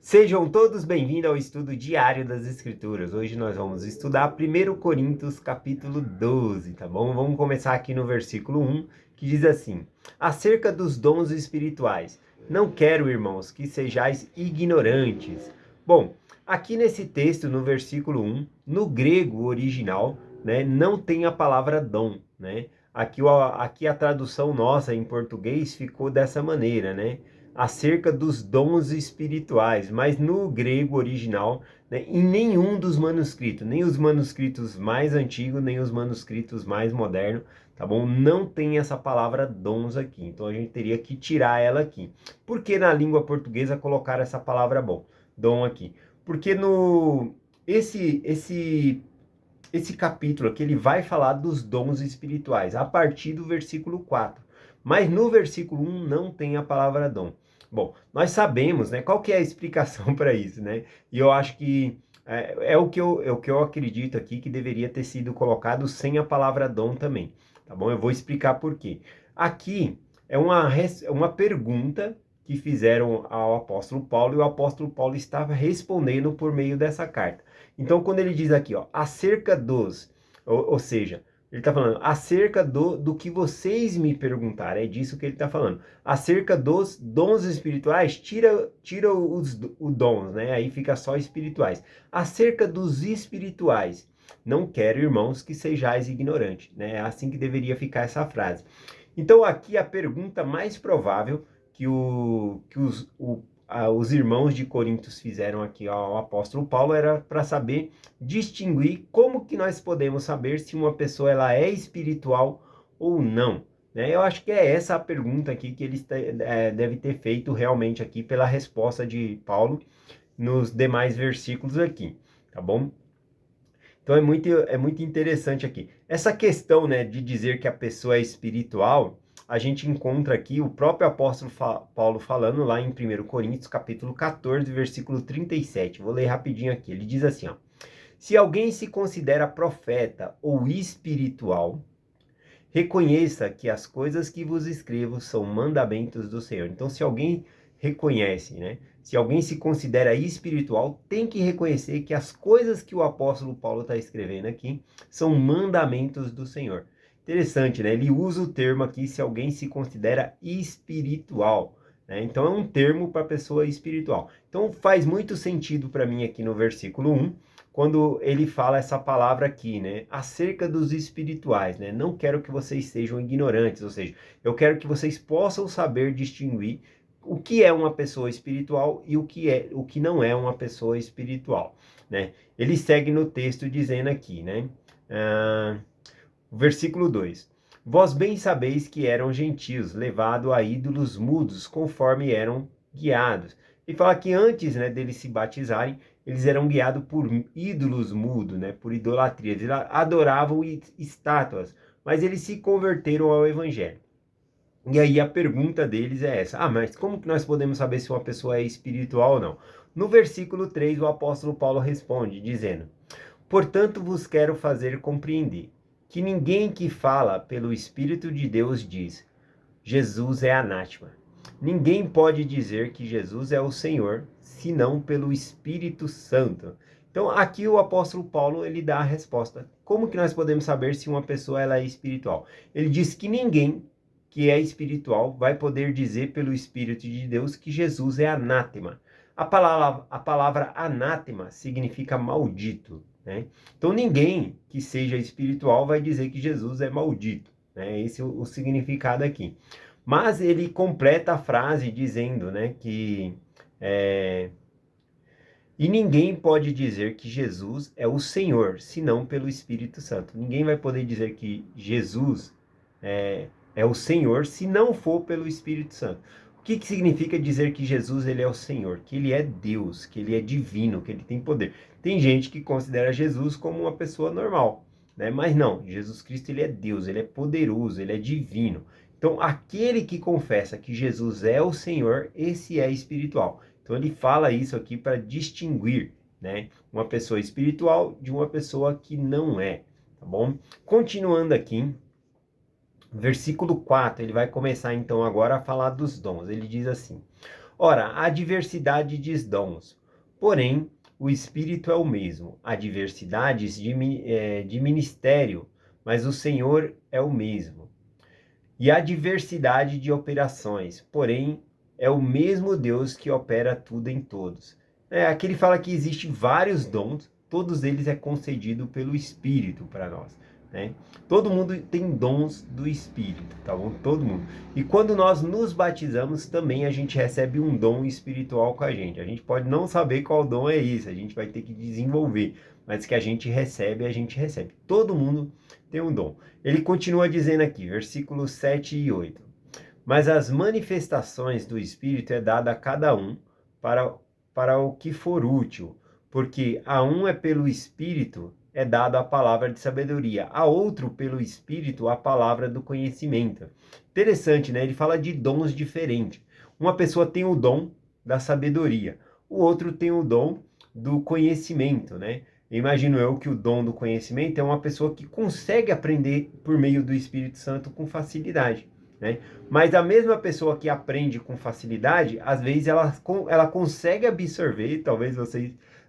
Sejam todos bem-vindos ao estudo diário das Escrituras. Hoje nós vamos estudar 1 Coríntios capítulo 12, tá bom? Vamos começar aqui no versículo 1, que diz assim: acerca dos dons espirituais, não quero, irmãos, que sejais ignorantes. Bom, aqui nesse texto, no versículo 1, no grego original, né, não tem a palavra dom, né? Aqui a tradução nossa em português ficou dessa maneira, né? Acerca dos dons espirituais, mas no grego original, né, em nenhum dos manuscritos, nem os manuscritos mais antigos, nem os manuscritos mais modernos, tá bom? Não tem essa palavra dons aqui, então a gente teria que tirar ela aqui. Por que na língua portuguesa colocar essa palavra dom aqui? Porque no esse capítulo aqui ele vai falar dos dons espirituais a partir do versículo 4. Mas no versículo 1 não tem a palavra dom. Bom, nós sabemos, né, qual que é a explicação para isso, né? E eu acho que é o que eu acredito aqui que deveria ter sido colocado sem a palavra dom também, tá bom? Eu vou explicar por quê. Aqui é uma pergunta que fizeram ao apóstolo Paulo e o apóstolo Paulo estava respondendo por meio dessa carta. Então, quando ele diz aqui, ó, acerca dos, ou seja, ele está falando acerca do que vocês me perguntaram, é disso que ele está falando. Acerca dos dons espirituais, tira os dons, né? Aí fica só espirituais. Acerca dos espirituais, não quero, irmãos, que sejais ignorantes, né? É assim que deveria ficar essa frase. Então, aqui a pergunta mais provável que os irmãos de Coríntios fizeram aqui ao apóstolo Paulo era para saber distinguir como que nós podemos saber se uma pessoa ela é espiritual ou não. Né? Eu acho que é essa a pergunta aqui que eles devem ter feito realmente aqui pela resposta de Paulo nos demais versículos aqui, tá bom? Então é muito interessante aqui. Essa questão, né, de dizer que a pessoa é espiritual, a gente encontra aqui o próprio apóstolo Paulo falando lá em 1 Coríntios, capítulo 14, versículo 37. Vou ler rapidinho aqui. Ele diz assim, ó: se alguém se considera profeta ou espiritual, reconheça que as coisas que vos escrevo são mandamentos do Senhor. Então, se alguém reconhece, né? Se alguém se considera espiritual, tem que reconhecer que as coisas que o apóstolo Paulo está escrevendo aqui são mandamentos do Senhor. Interessante, né? Ele usa o termo aqui, se alguém se considera espiritual. Né? Então, é um termo para pessoa espiritual. Então, faz muito sentido para mim aqui no versículo 1, quando ele fala essa palavra aqui, né, acerca dos espirituais, né, não quero que vocês sejam ignorantes, ou seja, eu quero que vocês possam saber distinguir o que é uma pessoa espiritual e o que não é uma pessoa espiritual, né. Ele segue no texto dizendo aqui, né, versículo 2: vós bem sabeis que eram gentios, levados a ídolos mudos, conforme eram guiados. E fala que antes, né, deles se batizarem, eles eram guiados por ídolos mudos, né, por idolatria. Eles adoravam estátuas, mas eles se converteram ao evangelho. E aí a pergunta deles é essa: mas como que nós podemos saber se uma pessoa é espiritual ou não? No versículo 3, o apóstolo Paulo responde, dizendo: portanto vos quero fazer compreender que ninguém que fala pelo Espírito de Deus diz: Jesus é anátema. Ninguém pode dizer que Jesus é o Senhor, senão pelo Espírito Santo. Então, aqui o apóstolo Paulo, ele dá a resposta. Como que nós podemos saber se uma pessoa ela é espiritual? Ele diz que ninguém que é espiritual vai poder dizer pelo Espírito de Deus que Jesus é anátema. A palavra anátema significa maldito, né? Então, ninguém que seja espiritual vai dizer que Jesus é maldito, né? Esse é o significado aqui. Mas ele completa a frase dizendo, né, que e ninguém pode dizer que Jesus é o Senhor, senão pelo Espírito Santo. Ninguém vai poder dizer que Jesus é o Senhor, se não for pelo Espírito Santo. O que significa dizer que Jesus ele é o Senhor? Que ele é Deus, que ele é divino, que ele tem poder. Tem gente que considera Jesus como uma pessoa normal, né? Mas não, Jesus Cristo ele é Deus, ele é poderoso, ele é divino. Então, aquele que confessa que Jesus é o Senhor, esse é espiritual. Então, ele fala isso aqui para distinguir, né, uma pessoa espiritual de uma pessoa que não é, tá bom? Continuando aqui, versículo 4, ele vai começar então agora a falar dos dons. Ele diz assim: Ora, há diversidade de dons, porém o Espírito é o mesmo. Há diversidades de ministério, mas o Senhor é o mesmo. E há diversidade de operações, porém é o mesmo Deus que opera tudo em todos. Aqui ele fala que existem vários dons, todos eles é concedido pelo Espírito para nós. Né? Todo mundo tem dons do Espírito, tá bom? Todo mundo. E quando nós nos batizamos, também a gente recebe um dom espiritual com a gente. A gente pode não saber qual dom é esse, a gente vai ter que desenvolver, mas que a gente recebe, a gente recebe. Todo mundo tem um dom. Ele continua dizendo aqui, versículos 7 e 8. Mas as manifestações do Espírito é dada a cada um para o que for útil, porque a um é pelo Espírito é dada a palavra de sabedoria, a outro pelo Espírito a palavra do conhecimento. Interessante, né? Ele fala de dons diferentes. Uma pessoa tem o dom da sabedoria, o outro tem o dom do conhecimento, né? Imagino eu que o dom do conhecimento é uma pessoa que consegue aprender por meio do Espírito Santo com facilidade, né? Mas a mesma pessoa que aprende com facilidade, às vezes ela consegue absorver, talvez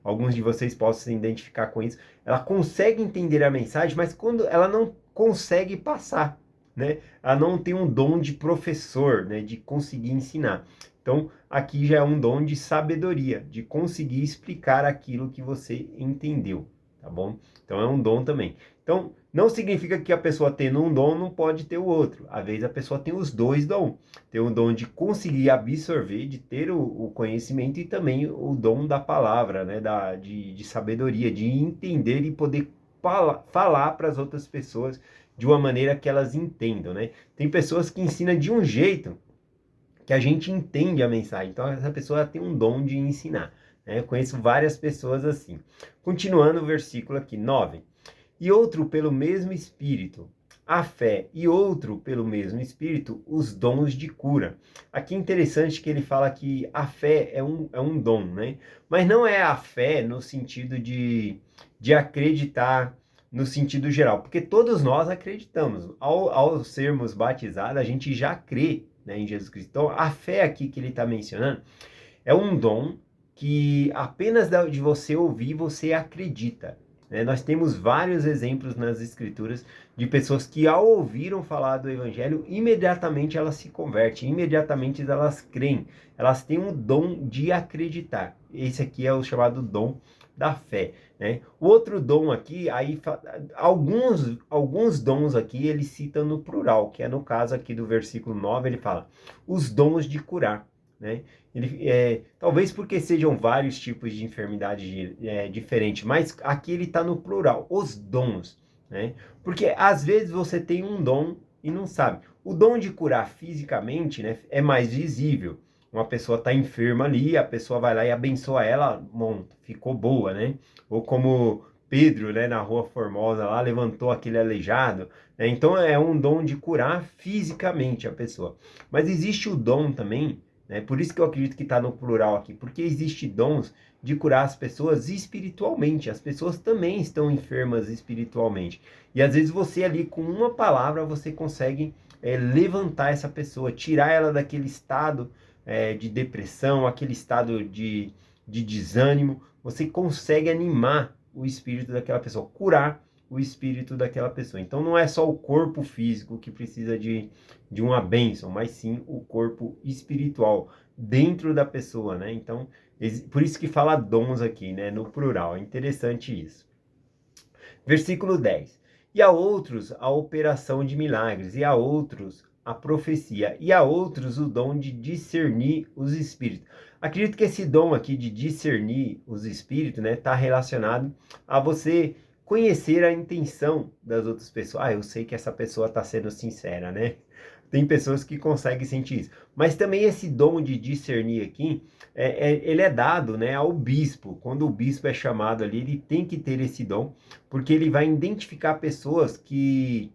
alguns de vocês possam se identificar com isso, ela consegue entender a mensagem, mas quando ela não consegue passar, né? Ela não tem um dom de professor, né? De conseguir ensinar. Então, aqui já é um dom de sabedoria, de conseguir explicar aquilo que você entendeu, tá bom? Então, é um dom também. Então, não significa que a pessoa tendo um dom não pode ter o outro. Às vezes, a pessoa tem os dois dons. Tem o dom de conseguir absorver, de ter o conhecimento e também o dom da palavra, né? De sabedoria, de entender e poder falar para as outras pessoas de uma maneira que elas entendam, né? Tem pessoas que ensinam de um jeito que a gente entende a mensagem. Então, essa pessoa tem um dom de ensinar. Né? Eu conheço várias pessoas assim. Continuando o versículo aqui, 9. E outro pelo mesmo Espírito, a fé, e outro pelo mesmo Espírito, os dons de cura. Aqui é interessante que ele fala que a fé é um dom, né? Mas não é a fé no sentido de acreditar no sentido geral, porque todos nós acreditamos. Ao sermos batizados, a gente já crê, né, em Jesus Cristo. Então, a fé aqui que ele está mencionando é um dom que apenas de você ouvir, você acredita. Né? Nós temos vários exemplos nas Escrituras de pessoas que, ao ouviram falar do Evangelho, imediatamente elas se convertem, imediatamente elas creem. Elas têm um dom de acreditar. Esse aqui é o chamado dom da fé. Né? O outro dom aqui, alguns dons aqui ele cita no plural, que é no caso aqui do versículo 9, ele fala os dons de curar. Né? Talvez porque sejam vários tipos de enfermidade diferentes, mas aqui ele está no plural, os dons. Né? Porque às vezes você tem um dom e não sabe. O dom de curar fisicamente, né, é mais visível. Uma pessoa está enferma ali, a pessoa vai lá e abençoa ela, bom, ficou boa, né? Ou como Pedro, né, na Rua Formosa lá, levantou aquele aleijado. Né? Então é um dom de curar fisicamente a pessoa. Mas existe o dom também, né? Por isso que eu acredito que está no plural aqui, porque existe dons de curar as pessoas espiritualmente. As pessoas também estão enfermas espiritualmente. E às vezes você ali com uma palavra você consegue levantar essa pessoa, tirar ela daquele estado de depressão, aquele estado de desânimo. Você consegue animar o espírito daquela pessoa, curar o espírito daquela pessoa. Então não é só o corpo físico que precisa de uma bênção, mas sim o corpo espiritual dentro da pessoa, né? Então, por isso que fala dons aqui, né? No plural. É interessante isso. Versículo 10. E a outros a operação de milagres, e a outros a profecia, e a outros o dom de discernir os espíritos. Acredito que esse dom aqui de discernir os espíritos, né, está relacionado a você conhecer a intenção das outras pessoas. Ah, eu sei que essa pessoa está sendo sincera, né? Tem pessoas que conseguem sentir isso. Mas também esse dom de discernir aqui, ele é dado, né, ao bispo. Quando o bispo é chamado ali, ele tem que ter esse dom, porque ele vai identificar pessoas que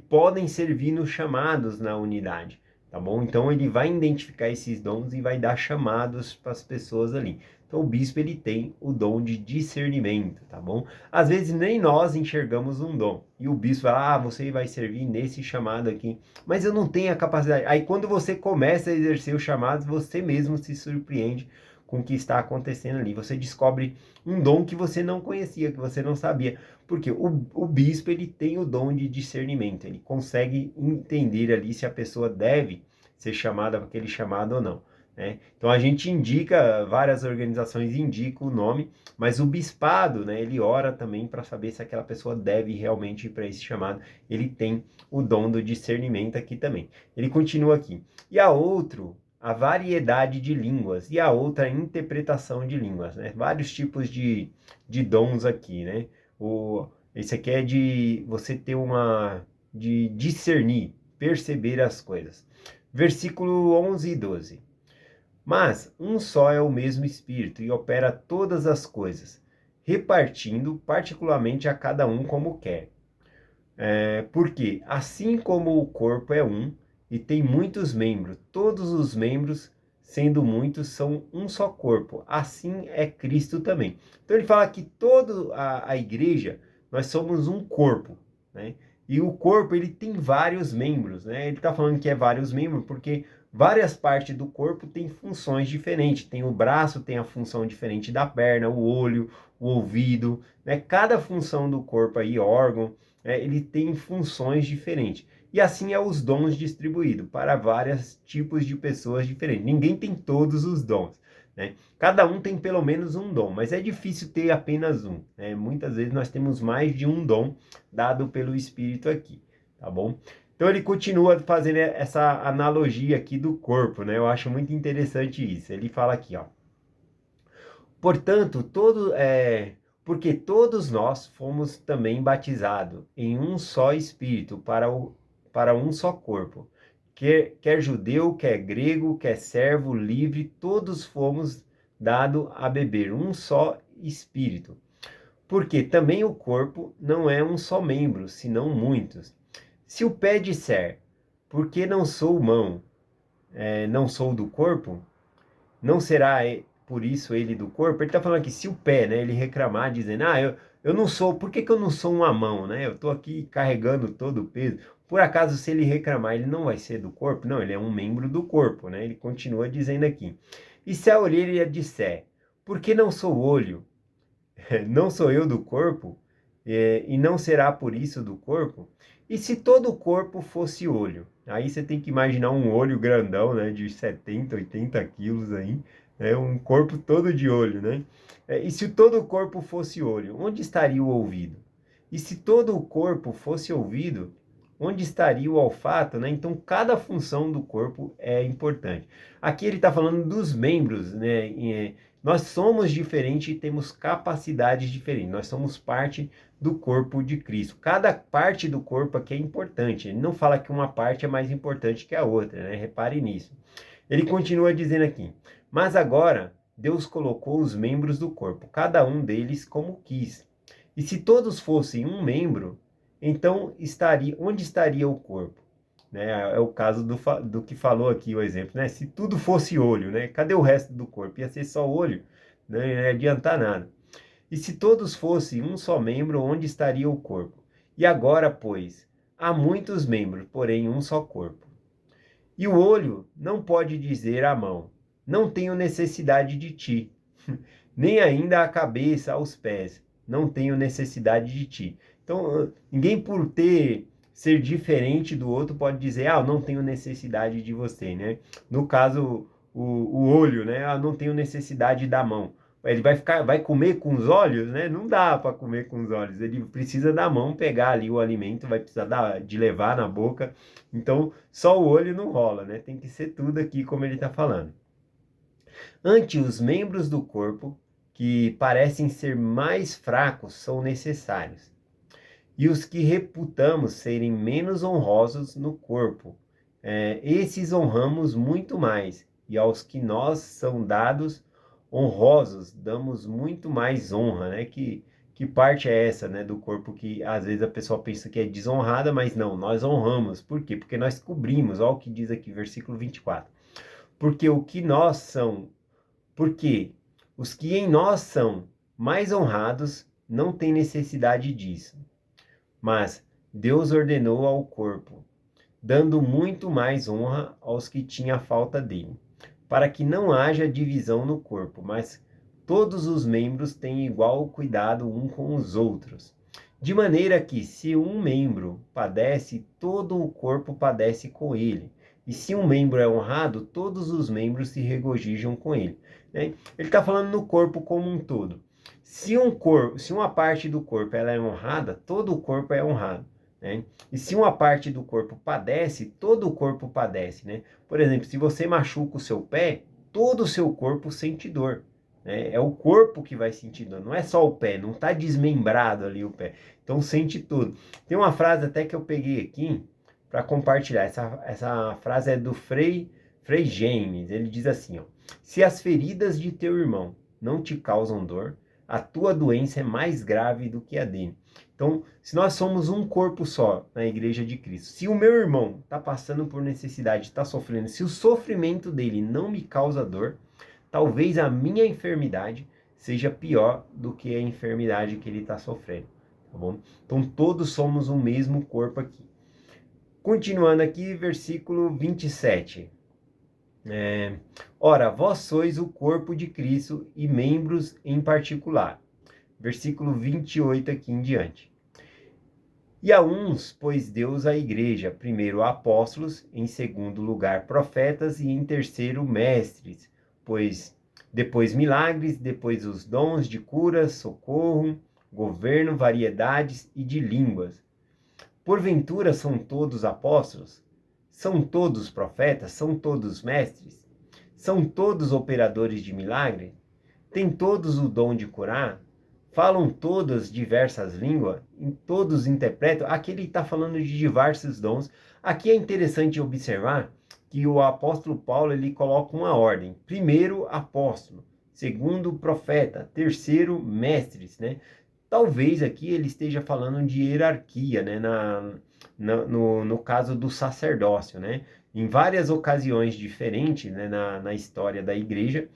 podem servir nos chamados na unidade. tá bom? Então ele vai identificar esses dons e vai dar chamados para as pessoas ali. Então o bispo ele tem o dom de discernimento, tá bom? Às vezes nem nós enxergamos um dom. E o bispo fala: "Ah, você vai servir nesse chamado aqui". Mas eu não tenho a capacidade. Aí quando você começa a exercer os chamados, você mesmo se surpreende com o que está acontecendo ali. Você descobre um dom que você não conhecia, que você não sabia. Porque o bispo ele tem o dom de discernimento, ele consegue entender ali se a pessoa deve ser chamada para aquele chamado ou não, né? Então a gente indica, várias organizações indicam o nome, mas o bispado, né, ele ora também para saber se aquela pessoa deve realmente ir para esse chamado. Ele tem o dom do discernimento aqui também. Ele continua aqui. E a variedade de línguas, e a outra, a interpretação de línguas, né? Vários tipos de dons aqui, né? Esse aqui é de você ter de discernir, perceber as coisas. Versículo 11 e 12. Mas um só é o mesmo Espírito e opera todas as coisas, repartindo particularmente a cada um como quer. Porque assim como o corpo é um e tem muitos membros, todos os membros, sendo muitos, são um só corpo. Assim é Cristo também. Então ele fala que toda a igreja, nós somos um corpo, né? E o corpo, ele tem vários membros, né? Ele está falando que é vários membros porque várias partes do corpo têm funções diferentes. Tem o braço, tem a função diferente da perna, o olho, o ouvido, né? Cada função do corpo aí, órgão, ele tem funções diferentes. E assim é os dons distribuídos para vários tipos de pessoas diferentes. Ninguém tem todos os dons, né? Cada um tem pelo menos um dom, mas é difícil ter apenas um, né? Muitas vezes nós temos mais de um dom dado pelo Espírito aqui, tá bom? Então ele continua fazendo essa analogia aqui do corpo, né? Eu acho muito interessante isso. Ele fala aqui, ó. Portanto, porque todos nós fomos também batizados em um só Espírito para um só corpo. Quer judeu, quer grego, quer servo, livre, todos fomos dados a beber um só Espírito. Porque também o corpo não é um só membro, senão muitos. Se o pé disser, porque não sou mão, não sou do corpo, não será por isso ele do corpo? Ele está falando aqui, se o pé, né, ele reclamar, dizendo, eu não sou, por que que eu não sou uma mão, né? Eu estou aqui carregando todo o peso. Por acaso, se ele reclamar, ele não vai ser do corpo? Não, ele é um membro do corpo, né? Ele continua dizendo aqui. E se a orelha disser, por que não sou olho? Não sou eu do corpo? E não será por isso do corpo? E se todo o corpo fosse olho? Aí você tem que imaginar um olho grandão, né, de 70, 80 quilos aí, um corpo todo de olho, né? E se todo o corpo fosse olho, onde estaria o ouvido? E se todo o corpo fosse ouvido, onde estaria o olfato, né? Então, cada função do corpo é importante. Aqui ele está falando dos membros, né? Nós somos diferentes e temos capacidades diferentes. Nós somos parte do corpo de Cristo. Cada parte do corpo aqui é importante. Ele não fala que uma parte é mais importante que a outra, né? Repare nisso. Ele continua dizendo aqui: mas agora Deus colocou os membros do corpo, cada um deles como quis. E se todos fossem um membro, então onde estaria o corpo? Né? É o caso do que falou aqui o exemplo, né? Se tudo fosse olho, né? Cadê o resto do corpo? Ia ser só olho, né? Não ia adiantar nada. E se todos fossem um só membro, onde estaria o corpo? E agora, pois, há muitos membros, porém um só corpo. E o olho não pode dizer à mão, não tenho necessidade de ti, nem ainda a cabeça aos pés, não tenho necessidade de ti. Então, ninguém por ser diferente do outro pode dizer, eu não tenho necessidade de você, né? No caso, o olho, né? Não tenho necessidade da mão. Ele vai comer com os olhos, né? Não dá para comer com os olhos. Ele precisa da mão pegar ali o alimento, vai precisar de levar na boca. Então, só o olho não rola, né? Tem que ser tudo aqui como ele está falando. Ante os membros do corpo, que parecem ser mais fracos, são necessários. E os que reputamos serem menos honrosos no corpo, esses honramos muito mais. E aos que nós são dados honrosos, damos muito mais honra, né? Que parte é essa, né, do corpo que às vezes a pessoa pensa que é desonrada, mas não, nós honramos. Por quê? Porque nós cobrimos, olha o que diz aqui, versículo 24. Porque o que nós são, porque os que em nós são mais honrados não têm necessidade disso. Mas Deus ordenou ao corpo, dando muito mais honra aos que tinham falta dele, para que não haja divisão no corpo, mas todos os membros têm igual cuidado um com os outros. De maneira que, se um membro padece, todo o corpo padece com ele. E se um membro é honrado, todos os membros se regozijam com ele. Né? Ele está falando no corpo como um todo. Se uma parte do corpo ela é honrada, todo o corpo é honrado. Né? E se uma parte do corpo padece, todo o corpo padece. Né? Por exemplo, se você machuca o seu pé, todo o seu corpo sente dor. Né? É o corpo que vai sentir dor, não é só o pé, não está desmembrado ali o pé. Então sente tudo. Tem uma frase até que eu peguei aqui para compartilhar. Essa frase é do Frei James. Ele diz assim, ó: se as feridas de teu irmão não te causam dor, a tua doença é mais grave do que a dele. Então, se nós somos um corpo só na Igreja de Cristo, se o meu irmão está passando por necessidade, está sofrendo, se o sofrimento dele não me causa dor, talvez a minha enfermidade seja pior do que a enfermidade que ele está sofrendo, tá bom? Então, todos somos o mesmo corpo aqui. Continuando aqui, versículo 27. Ora, vós sois o corpo de Cristo e membros em particular. Versículo 28 aqui em diante. E a uns pôs Deus a igreja, primeiro apóstolos, em segundo lugar profetas e em terceiro mestres, pois depois milagres, depois os dons de cura, socorro, governo, variedades e de línguas. Porventura são todos apóstolos? São todos profetas? São todos mestres? São todos operadores de milagre? Têm todos o dom de curar? Falam todas diversas línguas? Todos interpretam? Aqui ele está falando de diversos dons. Aqui é interessante observar que o apóstolo Paulo ele coloca uma ordem. Primeiro, apóstolo. Segundo, profeta. Terceiro, mestres, né? Talvez aqui ele esteja falando de hierarquia, né? No caso do sacerdócio, né? Em várias ocasiões diferentes, né? Na história da igreja,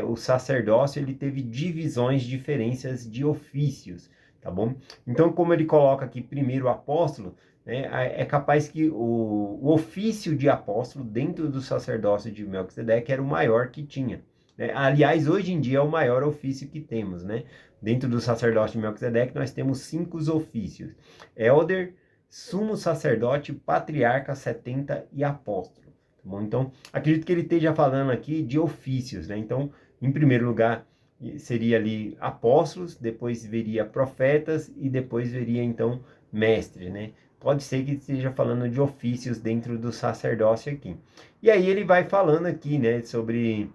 o sacerdócio ele teve divisões, diferenças de ofícios, tá bom? Então, como ele coloca aqui primeiro apóstolo, né? É capaz que o ofício de apóstolo dentro do sacerdócio de Melquisedeque era o maior que tinha. Né? Aliás, hoje em dia é o maior ofício que temos, né? Dentro do sacerdócio de Melquisedeque, nós temos 5 ofícios: élder, sumo sacerdote, patriarca, 70 e apóstolo. Tá bom? Então, acredito que ele esteja falando aqui de ofícios, né? Então, em primeiro lugar, seria ali apóstolos, depois veria profetas e depois veria, então, mestres, né? Pode ser que esteja falando de ofícios dentro do sacerdócio aqui. E aí ele vai falando aqui, né, sobre...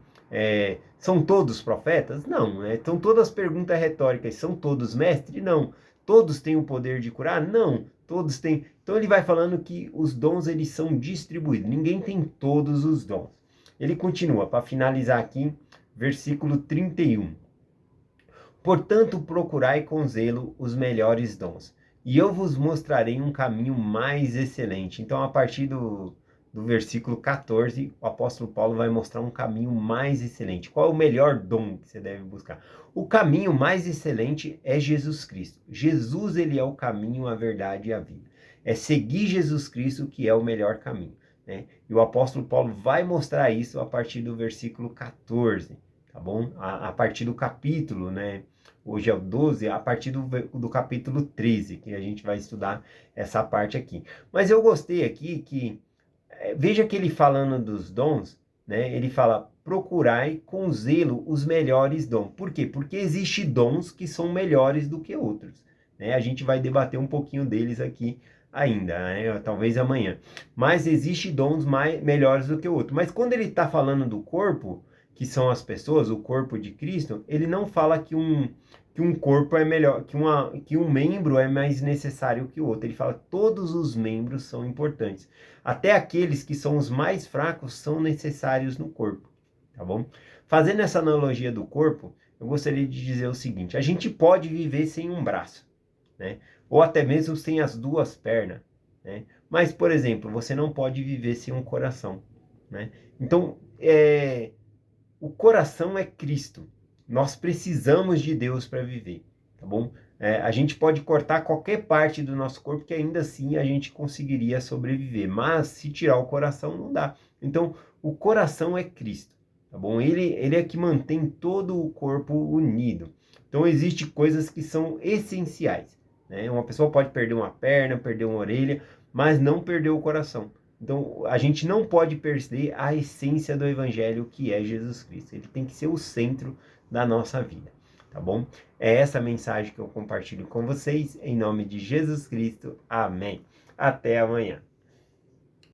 são todos profetas? Não, né? São todas perguntas retóricas. São todos mestres? Não. Todos têm o poder de curar? Não. Todos têm. Então ele vai falando que os dons eles são distribuídos. Ninguém tem todos os dons. Ele continua, para finalizar aqui, versículo 31. Portanto, procurai com zelo os melhores dons, e eu vos mostrarei um caminho mais excelente. Então, a partir do versículo 14, o apóstolo Paulo vai mostrar um caminho mais excelente. Qual é o melhor dom que você deve buscar? O caminho mais excelente é Jesus Cristo. Jesus, ele é o caminho, a verdade e a vida. É seguir Jesus Cristo que é o melhor caminho, né? E o apóstolo Paulo vai mostrar isso a partir do versículo 14, tá bom? A partir do capítulo, né? Hoje é o 12, a partir do capítulo 13, que a gente vai estudar essa parte aqui. Mas eu gostei aqui que veja que ele falando dos dons, né? Ele fala, procurai com zelo os melhores dons. Por quê? Porque existem dons que são melhores do que outros, né? A gente vai debater um pouquinho deles aqui ainda, né? Talvez amanhã. Mas existem dons melhores do que outros. Mas quando ele está falando do corpo, que são as pessoas, o corpo de Cristo, ele não fala que um corpo é melhor, que um membro é mais necessário que o outro. Ele fala que todos os membros são importantes. Até aqueles que são os mais fracos são necessários no corpo, tá bom? Fazendo essa analogia do corpo, eu gostaria de dizer o seguinte: a gente pode viver sem um braço, né? Ou até mesmo sem as duas pernas, né? Mas, por exemplo, você não pode viver sem um coração, né? Então, o coração é Cristo. Nós precisamos de Deus para viver, tá bom? A gente pode cortar qualquer parte do nosso corpo que ainda assim a gente conseguiria sobreviver, mas se tirar o coração não dá. Então, o coração é Cristo, tá bom? Ele é que mantém todo o corpo unido. Então, existem coisas que são essenciais, né? Uma pessoa pode perder uma perna, perder uma orelha, mas não perder o coração. Então, a gente não pode perder a essência do Evangelho, que é Jesus Cristo. Ele tem que ser o centro da nossa vida, tá bom? É essa mensagem que eu compartilho com vocês, em nome de Jesus Cristo. Amém. Até amanhã.